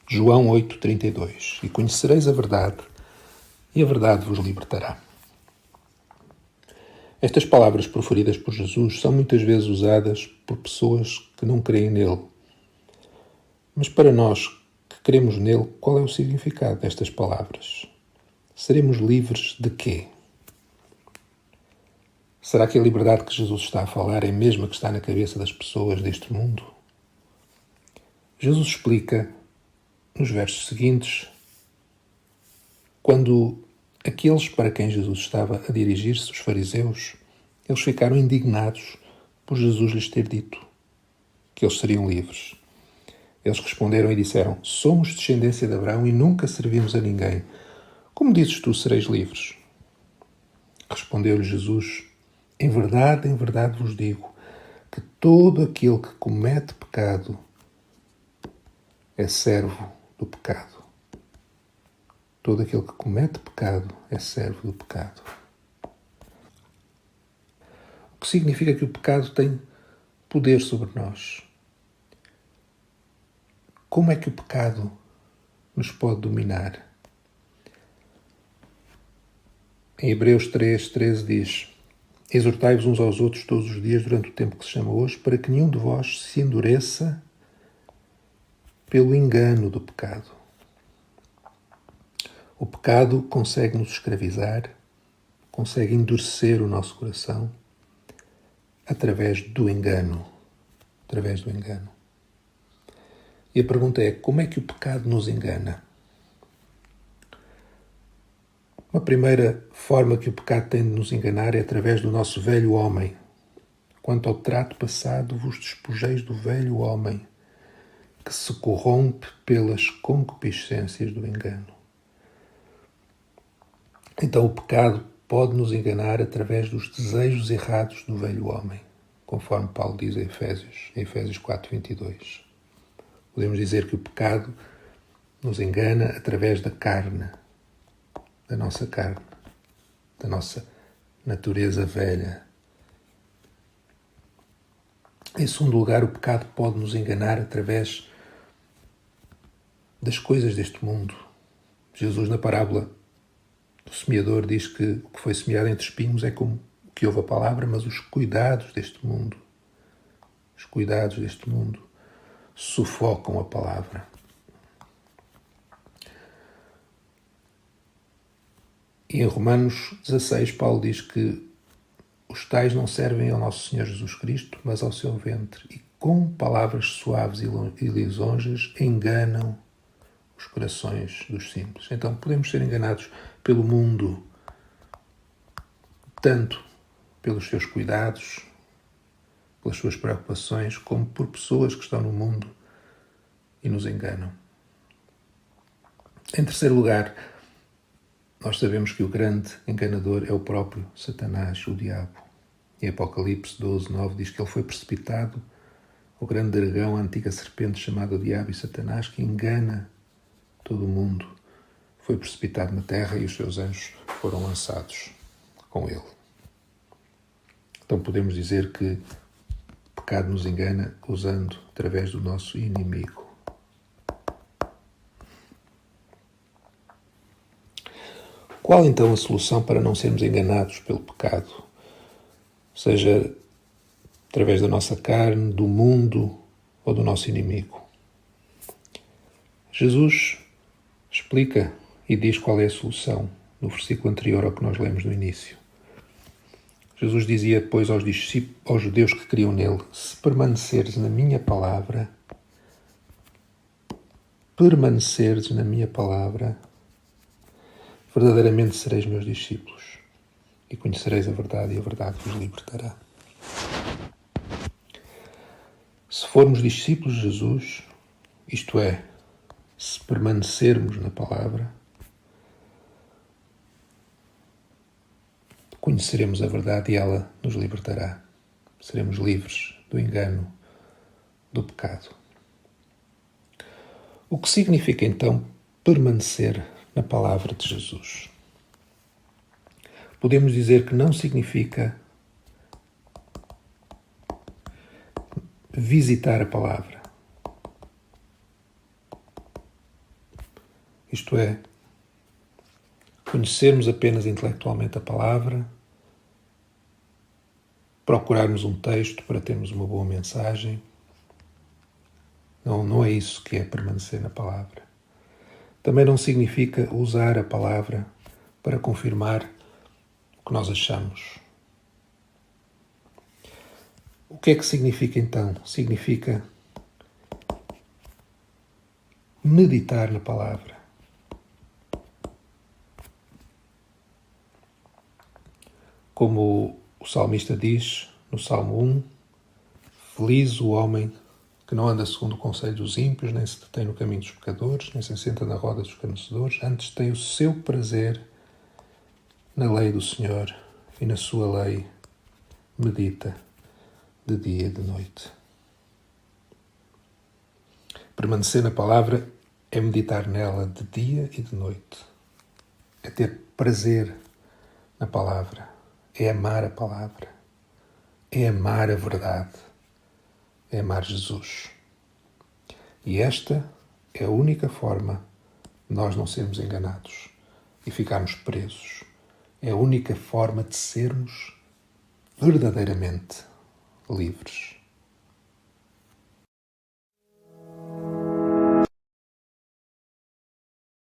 João 8,32. E conhecereis a verdade, e a verdade vos libertará. Estas palavras proferidas por Jesus são muitas vezes usadas por pessoas que não creem nele. Mas para nós que cremos nele, qual é o significado destas palavras? Seremos livres de quê? Será que a liberdade que Jesus está a falar é a mesma que está na cabeça das pessoas deste mundo? Jesus explica nos versos seguintes, quando aqueles para quem Jesus estava a dirigir-se, os fariseus, eles ficaram indignados por Jesus lhes ter dito que eles seriam livres. Eles responderam e disseram: somos descendência de Abraão e nunca servimos a ninguém. Como dizes tu, sereis livres? Respondeu-lhe Jesus: em verdade vos digo, que todo aquele que comete pecado é servo do pecado. Todo aquele que comete pecado é servo do pecado. O que significa que o pecado tem poder sobre nós. Como é que o pecado nos pode dominar? Em Hebreus 3:13 diz: exortai-vos uns aos outros todos os dias durante o tempo que se chama hoje, para que nenhum de vós se endureça pelo engano do pecado. O pecado consegue nos escravizar, consegue endurecer o nosso coração através do engano. E a pergunta é, como é que o pecado nos engana? Uma primeira forma que o pecado tem de nos enganar é através do nosso velho homem. Quanto ao trato passado, vos despojeis do velho homem, que se corrompe pelas concupiscências do engano. Então o pecado pode nos enganar através dos desejos errados do velho homem, conforme Paulo diz em Efésios 4:22. Podemos dizer que o pecado nos engana através da carne, da nossa natureza velha. Em segundo lugar, o pecado pode nos enganar através das coisas deste mundo. Jesus, na parábola do semeador, diz que o que foi semeado entre espinhos é como o que ouve a palavra, mas os cuidados deste mundo sufocam a palavra. E em Romanos 16, Paulo diz que os tais não servem ao nosso Senhor Jesus Cristo, mas ao seu ventre, e com palavras suaves e lisonjas enganam os corações dos simples. Então podemos ser enganados pelo mundo, tanto pelos seus cuidados, pelas suas preocupações, como por pessoas que estão no mundo e nos enganam. Em terceiro lugar, nós sabemos que o grande enganador é o próprio Satanás, o diabo. Em Apocalipse 12:9 diz que ele foi precipitado, o grande dragão, a antiga serpente chamada Diabo e Satanás, que engana todo o mundo, foi precipitado na terra e os seus anjos foram lançados com ele. Então podemos dizer que o pecado nos engana usando através do nosso inimigo. Qual então a solução para não sermos enganados pelo pecado? Seja através da nossa carne, do mundo ou do nosso inimigo? Jesus explica e diz qual é a solução no versículo anterior ao que nós lemos no início. Jesus dizia depois aos judeus que criam nele: se permaneceres na minha palavra, verdadeiramente sereis meus discípulos e conhecereis a verdade e a verdade vos libertará. Se formos discípulos de Jesus, isto é, se permanecermos na palavra, conheceremos a verdade e ela nos libertará. Seremos livres do engano, do pecado. O que significa então permanecer na palavra de Jesus? Podemos dizer que não significa visitar a palavra. Isto é, conhecermos apenas intelectualmente a palavra, procurarmos um texto para termos uma boa mensagem. Não é isso que é permanecer na palavra. Também não significa usar a palavra para confirmar o que nós achamos. O que é que significa então? Significa meditar na palavra. Como o salmista diz no Salmo 1, feliz o homem que não anda segundo o conselho dos ímpios, nem se detém no caminho dos pecadores, nem se assenta na roda dos escarnecedores, antes tem o seu prazer na lei do Senhor e na sua lei medita de dia e de noite. Permanecer na palavra é meditar nela de dia e de noite. É ter prazer na palavra. É amar a palavra. É amar a verdade. É amar Jesus. E esta é a única forma de nós não sermos enganados e ficarmos presos. É a única forma de sermos verdadeiramente livres.